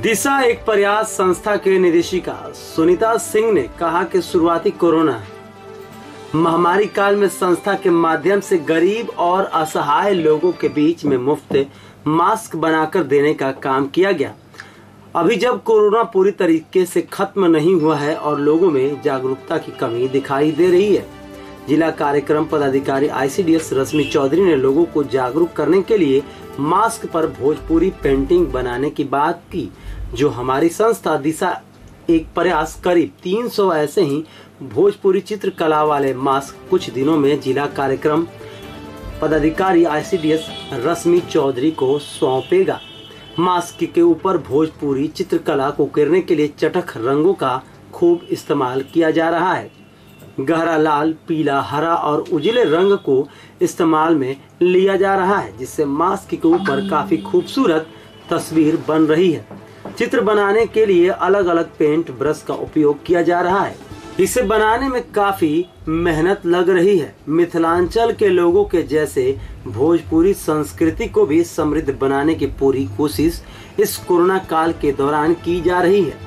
दिशा एक प्रयास संस्था के निदेशिका सुनीता सिंह ने कहा कि शुरुआती कोरोना महामारी काल में संस्था के माध्यम से गरीब और असहाय लोगों के बीच में मुफ्त मास्क बनाकर देने का काम किया गया। अभी जब कोरोना पूरी तरीके से खत्म नहीं हुआ है और लोगों में जागरूकता की कमी दिखाई दे रही है, जिला कार्यक्रम पदाधिकारी ICDS रश्मि चौधरी ने लोगों को जागरूक करने के लिए मास्क पर भोजपुरी पेंटिंग बनाने की बात की। जो हमारी संस्था दिशा एक प्रयास करीब 300 ऐसे ही भोजपुरी चित्रकला वाले मास्क कुछ दिनों में जिला कार्यक्रम पदाधिकारी ICDS रश्मि चौधरी को सौंपेगा। मास्क के ऊपर भोजपुरी चित्रकला को उकेरने के लिए चटख रंगों का खूब इस्तेमाल किया जा रहा है। गहरा लाल, पीला, हरा और उजले रंग को इस्तेमाल में लिया जा रहा है, जिससे मास्क के ऊपर काफी खूबसूरत तस्वीर बन रही है। चित्र बनाने के लिए अलग अलग पेंट ब्रश का उपयोग किया जा रहा है। इसे बनाने में काफी मेहनत लग रही है। मिथिलांचल के लोगों के जैसे भोजपुरी संस्कृति को भी समृद्ध बनाने की पूरी कोशिश इस कोरोना काल के दौरान की जा रही है।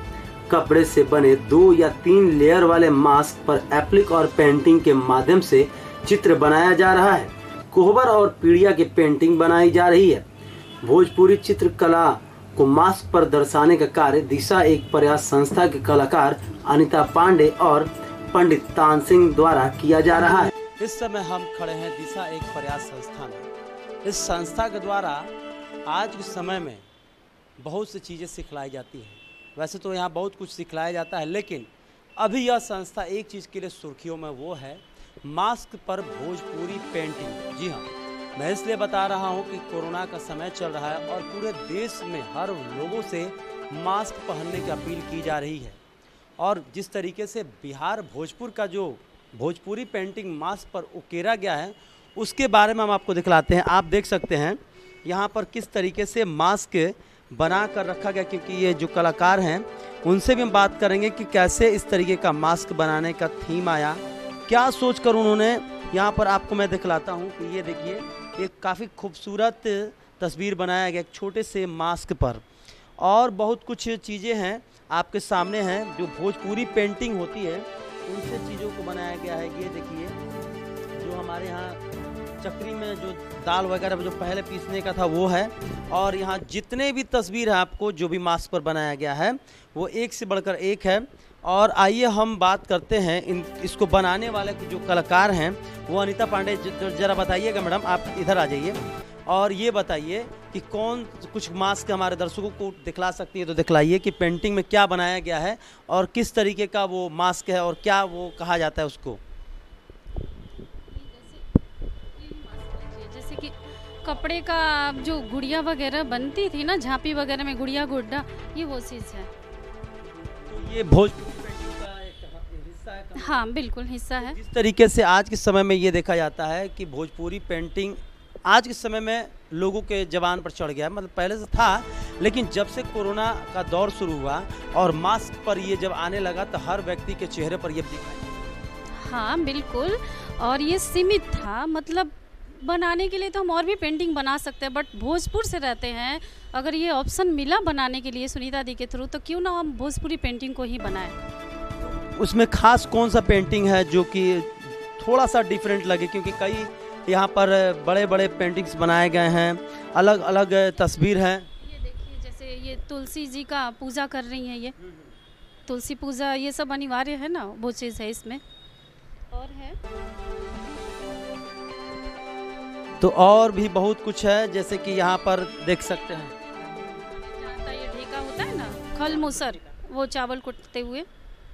कपड़े से बने 2 या 3 लेयर वाले मास्क पर एप्लिक और पेंटिंग के माध्यम से चित्र बनाया जा रहा है। कोहबर और पीड़िया की पेंटिंग बनाई जा रही है। भोजपुरी चित्रकला को मास्क पर दर्शाने का कार्य दिशा एक प्रयास संस्था के कलाकार अनिता पांडे और पंडित तानसिंह द्वारा किया जा रहा है। इस समय हम खड़े हैं दिशा एक प्रयास संस्था में। इस संस्था के द्वारा आज के समय में बहुत सी चीज़ें सिखलाई जाती हैं। वैसे तो यहाँ बहुत कुछ सिखलाया जाता है, लेकिन अभी यह संस्था एक चीज़ के लिए सुर्खियों में, वो है मास्क पर भोजपुरी पेंटिंग। जी हाँ, मैं इसलिए बता रहा हूँ कि कोरोना का समय चल रहा है और पूरे देश में हर लोगों से मास्क पहनने की अपील की जा रही है। और जिस तरीके से बिहार भोजपुर का जो भोजपुरी पेंटिंग मास्क पर उकेरा गया है, उसके बारे में हम आपको दिखलाते हैं। आप देख सकते हैं यहाँ पर किस तरीके से मास्क बना कर रखा गया, क्योंकि ये जो कलाकार हैं उनसे भी हम बात करेंगे कि कैसे इस तरीके का मास्क बनाने का थीम आया, क्या सोचकर उन्होंने यहाँ पर आपको मैं दिखलाता हूँ कि ये देखिए, एक काफ़ी खूबसूरत तस्वीर बनाया गया एक छोटे से मास्क पर। और बहुत कुछ चीज़ें हैं आपके सामने हैं जो भोजपुरी पेंटिंग होती है, उनसे चीज़ों को बनाया गया है। ये देखिए, जो हमारे यहाँ चक्री में जो दाल वगैरह जो पहले पीसने का था वो है। और यहाँ जितने भी तस्वीर है आपको जो भी मास्क पर बनाया गया है वो एक से बढ़कर एक है। और आइए हम बात करते हैं इसको बनाने वाले जो कलाकार हैं वो अनिता पांडे। जरा बताइएगा मैडम, आप इधर आ जाइए और ये बताइए कि कौन कुछ मास्क हमारे दर्शकों को दिखला सकती है तो दिखलाइए कि पेंटिंग में क्या बनाया गया है और किस तरीके का वो मास्क है और क्या वो कहा जाता है उसको। जैसे कि कपड़े का जो गुड़िया वगैरह बनती थी ना, झांपी वगैरह में गुड़िया गुड्डा, ये वो चीज़ है। तो ये भोजपुरी पेंटिंग का एक हिस्सा है। हाँ बिल्कुल हिस्सा है। जिस तरीके से आज के समय में ये देखा जाता है कि भोजपुरी पेंटिंग आज के समय में लोगों के जबान पर चढ़ गया, मतलब पहले से था, लेकिन जब से कोरोना का दौर शुरू हुआ और मास्क पर ये जब आने लगा तो हर व्यक्ति के चेहरे पर ये दिखाई। हाँ बिल्कुल, और ये सीमित था, मतलब बनाने के लिए तो हम और भी पेंटिंग बना सकते हैं, बट भोजपुर से रहते हैं, अगर ये ऑप्शन मिला बनाने के लिए सुनीता दी के थ्रू, तो क्यों ना हम भोजपुरी पेंटिंग को ही बनाएं। उसमें खास कौन सा पेंटिंग है जो कि थोड़ा सा डिफरेंट लगे, क्योंकि कई यहाँ पर बड़े बड़े पेंटिंग्स बनाए गए हैं, अलग अलग तस्वीर हैं। ये देखिए, जैसे ये तुलसी जी का पूजा कर रही हैं, ये तुलसी पूजा, ये सब अनिवार्य है ना, वो चीज़ है इसमें। और है तो और भी बहुत कुछ है, जैसे कि यहाँ पर देख सकते हैं। जानता ये ढेका होता है ना, खल मूसर, वो चावल कुटते हुए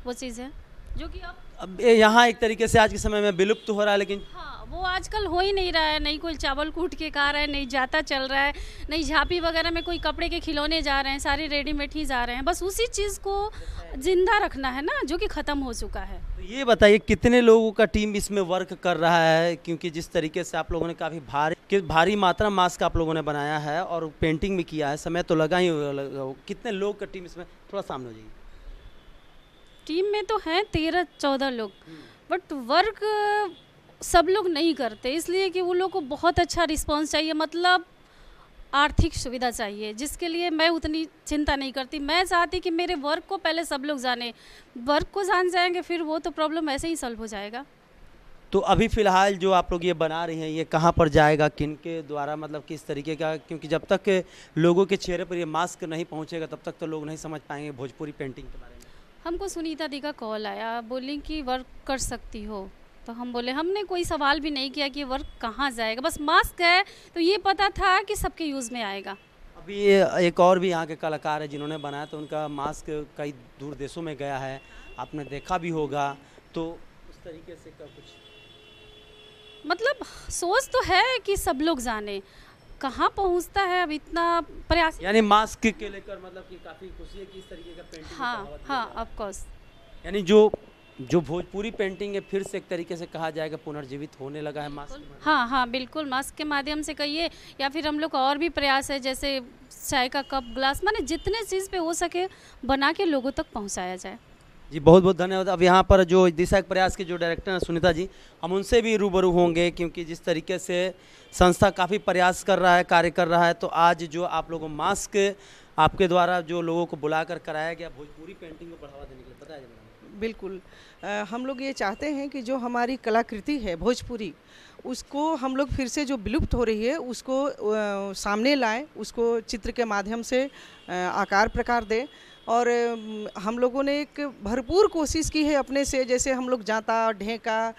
वो चीज़ है जो कि अब यहाँ एक तरीके से आज के समय में विलुप्त हो रहा है, लेकिन हाँ वो आजकल हो ही नहीं रहा है। नहीं कोई चावल कूट के खा रहा है, नहीं जाता चल रहा है, नहीं झांपी वगैरह में कोई कपड़े के खिलौने जा रहे हैं, सारे रेडीमेड ही जा रहे हैं। बस उसी चीज़ को जिंदा रखना है ना, जो कि ख़त्म हो चुका है। तो ये बताइए कितने लोगों का टीम इसमें वर्क कर रहा है, क्योंकि जिस तरीके से आप लोगों ने काफ़ी भारी मात्रा मास्क आप लोगों ने बनाया है और पेंटिंग भी किया है, समय तो लगा ही कितने लोग का टीम इसमें, थोड़ा सामने हो जाइए। टीम में तो हैं 13-14 लोग, बट वर्क सब लोग नहीं करते, इसलिए कि वो लोग को बहुत अच्छा रिस्पांस चाहिए। मतलब आर्थिक सुविधा चाहिए, जिसके लिए मैं उतनी चिंता नहीं करती। मैं चाहती कि मेरे वर्क को पहले सब लोग जाने, वर्क को जान जाएंगे फिर वो तो प्रॉब्लम ऐसे ही सॉल्व हो जाएगा। तो अभी फ़िलहाल जो आप लोग ये बना रही हैं ये कहाँ पर जाएगा, किन के द्वारा, मतलब किस तरीके का? क्योंकि जब तक लोगों के चेहरे पर ये मास्क नहीं पहुँचेगा तब तक तो लोग नहीं समझ पाएंगे भोजपुरी पेंटिंग के बारे में। हमको सुनीता दी का कॉल आया, बोली कि वर्क कर सकती हो, तो हम बोले, हमने कोई सवाल भी नहीं किया कि वर्क कहाँ जाएगा, बस मास्क है तो ये पता था कि सबके यूज़ में आएगा। अभी ये एक और भी यहाँ के कलाकार है जिन्होंने बनाया, तो उनका मास्क कई दूर देशों में गया है, आपने देखा भी होगा, तो उस तरीके से का कुछ मतलब सोच तो है कि सब लोग जाने, कहाँ पहुँचता है अब इतना प्रयास। यानी मास्क के लेकर मतलब कि काफ़ी खुशी है कि इस तरीके का पेंटिंग हाँ हाँ, ऑफ कोर्स। यानी जो भोजपुरी पेंटिंग है फिर से एक तरीके से कहा जाएगा पुनर्जीवित होने लगा है मास्क के माध्यम हाँ हाँ बिल्कुल, मास्क के माध्यम से कहिए, या फिर हम लोग का और भी प्रयास है, जैसे चाय का कप, ग्लास, माने जितने चीज़ पे हो सके बना के लोगों तक पहुंचाया जाए। जी बहुत बहुत धन्यवाद। अब यहाँ पर जो दिशा एक प्रयास के जो डायरेक्टर हैं सुनीता जी, हम उनसे भी रूबरू होंगे, क्योंकि जिस तरीके से संस्था काफ़ी प्रयास कर रहा है, कार्य कर रहा है, तो आज जो आप लोगों को मास्क आपके द्वारा जो लोगों को बुलाकर कराया गया भोजपुरी पेंटिंग को बढ़ावा देने के लिए, बताया जाए। बिल्कुल, हम लोग ये चाहते हैं कि जो हमारी कलाकृति है भोजपुरी, उसको हम लोग फिर से जो विलुप्त हो रही है उसको सामने लाएं, उसको चित्र के माध्यम से आकार प्रकार दें। और हम लोगों ने एक भरपूर कोशिश की है अपने से, जैसे हम लोग जांता, ढेका,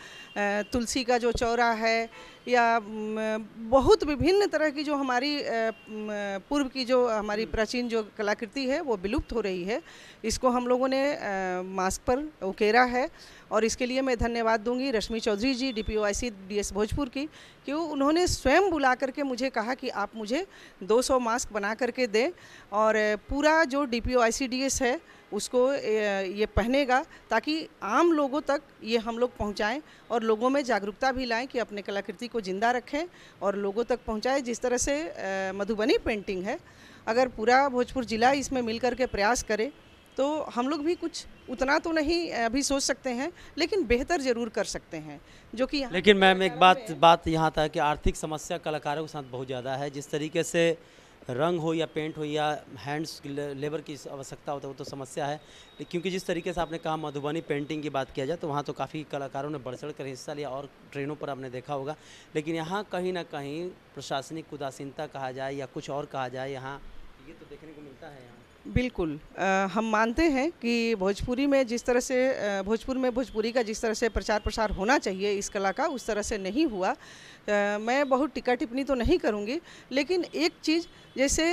तुलसी का जो चौरा है, या बहुत विभिन्न तरह की जो हमारी पूर्व की जो हमारी प्राचीन जो कलाकृति है वो विलुप्त हो रही है, इसको हम लोगों ने मास्क पर उकेरा है। और इसके लिए मैं धन्यवाद दूंगी रश्मि चौधरी जी, DPO ICDS भोजपुर की, कि उन्होंने स्वयं बुला करके मुझे कहा कि आप मुझे 200 मास्क बना करके दें, और पूरा जो DPO ICDS है उसको ये पहनेगा, ताकि आम लोगों तक ये हम लोग पहुंचाएं और लोगों में जागरूकता भी लाएं कि अपने कलाकृति को जिंदा रखें और लोगों तक पहुंचाएं। जिस तरह से मधुबनी पेंटिंग है, अगर पूरा भोजपुर ज़िला इसमें मिल कर के प्रयास करे तो हम लोग भी कुछ उतना तो नहीं अभी सोच सकते हैं, लेकिन बेहतर ज़रूर कर सकते हैं, जो कि। लेकिन मैम एक बात यहाँ तक कि आर्थिक समस्या कलाकारों के साथ बहुत ज़्यादा है। जिस तरीके से रंग हो या पेंट हो या हैंड्स लेबर की आवश्यकता होता है वो तो समस्या है, क्योंकि जिस तरीके से आपने कहा मधुबनी पेंटिंग की बात किया जाए तो वहाँ तो काफ़ी कलाकारों ने बढ़ चढ़ कर हिस्सा लिया और ट्रेनों पर आपने देखा होगा, लेकिन यहाँ कहीं ना कहीं प्रशासनिक उदासीनता कहा जाए या कुछ और कहा जाए, यहाँ ये तो देखने को मिलता है। यहाँ बिल्कुल, हम मानते हैं कि भोजपुरी में जिस तरह से भोजपुर में भोजपुरी का जिस तरह से प्रचार प्रसार होना चाहिए इस कला का, उस तरह से नहीं हुआ। मैं बहुत टिक्का टिप्पणी तो नहीं करूंगी, लेकिन एक चीज़ जैसे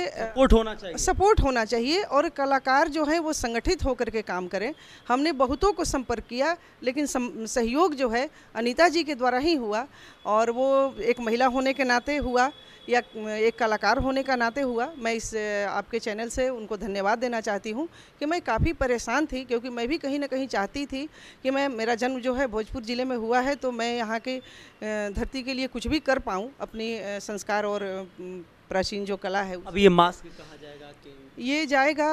सपोर्ट होना चाहिए और कलाकार जो है वो संगठित होकर के काम करें। हमने बहुतों को संपर्क किया, लेकिन सहयोग जो है अनीता जी के द्वारा ही हुआ, और वो एक महिला होने के नाते हुआ या एक कलाकार होने का नाते हुआ। मैं इस आपके चैनल से उनको धन्यवाद देना चाहती हूँ कि मैं काफ़ी परेशान थी, क्योंकि मैं भी कहीं ना कहीं चाहती थी कि मेरा जन्म जो है भोजपुर ज़िले में हुआ है, तो मैं यहाँ की धरती के लिए कुछ भी कर पाऊँ, अपनी संस्कार और प्राचीन जो कला है। अब ये मास्क कहाँ जाएगा? ये जाएगा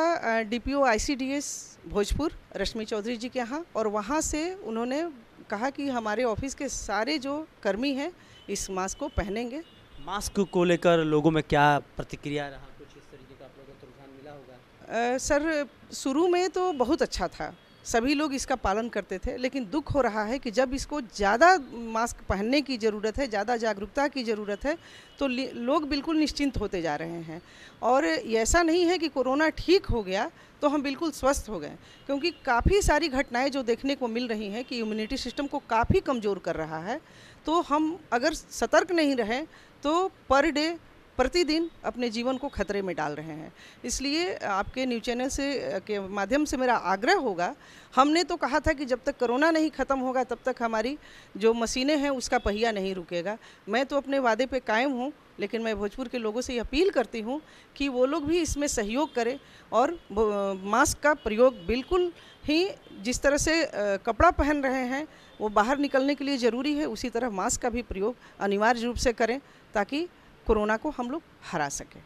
DPO ICDS भोजपुर रश्मि चौधरी जी के यहाँ, और वहाँ से उन्होंने कहा कि हमारे ऑफिस के सारे जो कर्मी हैं इस मास्क को पहनेंगे। मास्क को लेकर लोगों में क्या प्रतिक्रिया रहा? कुछ इस तरीके का आप लोगों को रुझान मिला होगा? सर, शुरू में तो बहुत अच्छा था, सभी लोग इसका पालन करते थे, लेकिन दुख हो रहा है कि जब इसको ज़्यादा मास्क पहनने की ज़रूरत है, ज़्यादा जागरूकता की ज़रूरत है, तो लोग बिल्कुल निश्चिंत होते जा रहे हैं। और ऐसा नहीं है कि कोरोना ठीक हो गया तो हम बिल्कुल स्वस्थ हो गए, क्योंकि काफ़ी सारी घटनाएं जो देखने को मिल रही हैं कि इम्यूनिटी सिस्टम को काफ़ी कमज़ोर कर रहा है। तो हम अगर सतर्क नहीं रहें तो पर डे प्रतिदिन अपने जीवन को खतरे में डाल रहे हैं। इसलिए आपके न्यूज़ चैनल से के माध्यम से मेरा आग्रह होगा, हमने तो कहा था कि जब तक कोरोना नहीं ख़त्म होगा तब तक हमारी जो मशीनें हैं उसका पहिया नहीं रुकेगा। मैं तो अपने वादे पे कायम हूँ, लेकिन मैं भोजपुर के लोगों से अपील करती हूँ कि वो लोग भी इसमें सहयोग करें और मास्क का प्रयोग बिल्कुल ही जिस तरह से कपड़ा पहन रहे हैं वो बाहर निकलने के लिए ज़रूरी है, उसी तरह मास्क का भी प्रयोग अनिवार्य रूप से करें, ताकि कोरोना को हम लोग हरा सकें।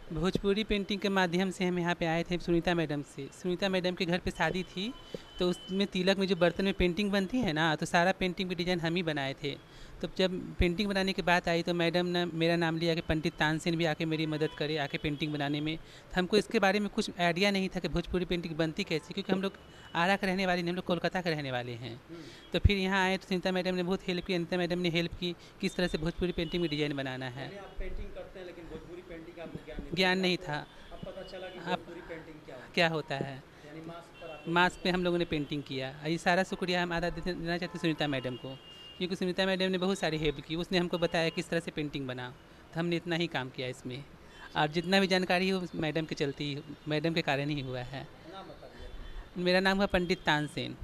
भोजपुरी पेंटिंग के माध्यम से हम यहाँ पे आए थे सुनीता मैडम से। सुनीता मैडम के घर पे शादी थी, तो उसमें तिलक में जो बर्तन में पेंटिंग बनती है ना, तो सारा पेंटिंग के डिज़ाइन हम ही बनाए थे। तो जब पेंटिंग बनाने की बात आई तो मैडम ने मेरा नाम लिया कि पंडित तानसेन भी आके मेरी मदद करे आके पेंटिंग बनाने में। तो हमको इसके बारे में कुछ आइडिया नहीं था कि भोजपुरी पेंटिंग बनती कैसे, क्योंकि हम लोग आरा के रहने वाले नहीं, हम लोग कोलकाता के रहने वाले हैं। तो फिर यहाँ आए तो सुनीता मैडम ने बहुत हेल्प की। अनिता मैडम ने हेल्प की किस तरह से भोजपुरी पेंटिंग में डिज़ाइन बनाना है। आप पेंटिंग करते हैं लेकिन भोजपुरी पेंटिंग का आपको ज्ञान नहीं था। अब पता चला कि अब भोजपुरी पेंटिंग क्या होता है। यानी मास्क पर आप मास्क पे हम लोगों ने पेंटिंग किया। ये सारा शुक्रिया हम आधा देना चाहते हैं सुनीता मैडम को, क्योंकि सुनीता मैडम ने बहुत सारी हेल्प की। उसने हमको बताया किस तरह से पेंटिंग बना, तो हमने इतना ही काम किया इसमें। और जितना भी जानकारी हो मैडम के चलती, मैडम के कारण ही हुआ है। नाम बता दीजिए। मेरा नाम है पंडित तानसेन।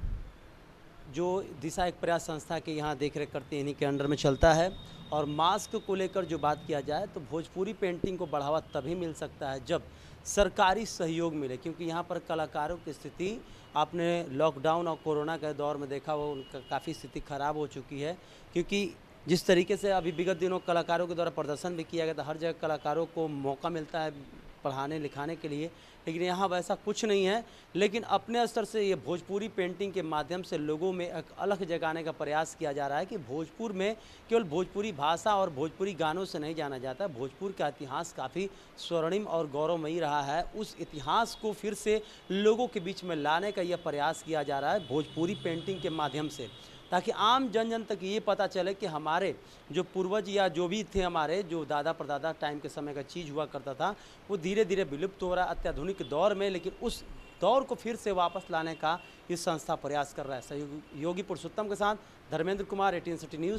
जो दिशा एक प्रयास संस्था के यहाँ देख रेख करते हैं, इन्हीं के अंडर में चलता है। और मास्क को लेकर जो बात किया जाए तो भोजपुरी पेंटिंग को बढ़ावा तभी मिल सकता है जब सरकारी सहयोग मिले, क्योंकि यहाँ पर कलाकारों की स्थिति आपने लॉकडाउन और कोरोना के दौर में देखा वो उनका काफ़ी स्थिति ख़राब हो चुकी है। क्योंकि जिस तरीके से अभी विगत दिनों कलाकारों के द्वारा प्रदर्शन भी किया गया था, हर जगह कलाकारों को मौका मिलता है पढ़ाने लिखाने के लिए, लेकिन यहाँ वैसा कुछ नहीं है। लेकिन अपने स्तर से ये भोजपुरी पेंटिंग के माध्यम से लोगों में एक अलग जगाने का प्रयास किया जा रहा है कि भोजपुर में केवल भोजपुरी भाषा और भोजपुरी गानों से नहीं जाना जाता। भोजपुर का इतिहास काफ़ी स्वर्णिम और गौरवमयी रहा है। उस इतिहास को फिर से लोगों के बीच में लाने का यह प्रयास किया जा रहा है भोजपुरी पेंटिंग के माध्यम से, ताकि आम जन तक ये पता चले कि हमारे जो पूर्वज या जो भी थे, हमारे जो दादा परदादा टाइम के समय का चीज़ हुआ करता था, वो धीरे धीरे विलुप्त हो रहा है अत्याधुनिक दौर में। लेकिन उस दौर को फिर से वापस लाने का ये संस्था प्रयास कर रहा है। सहयोगी पुरुषोत्तम के साथ धर्मेंद्र कुमार, 18 सिटी न्यूज़।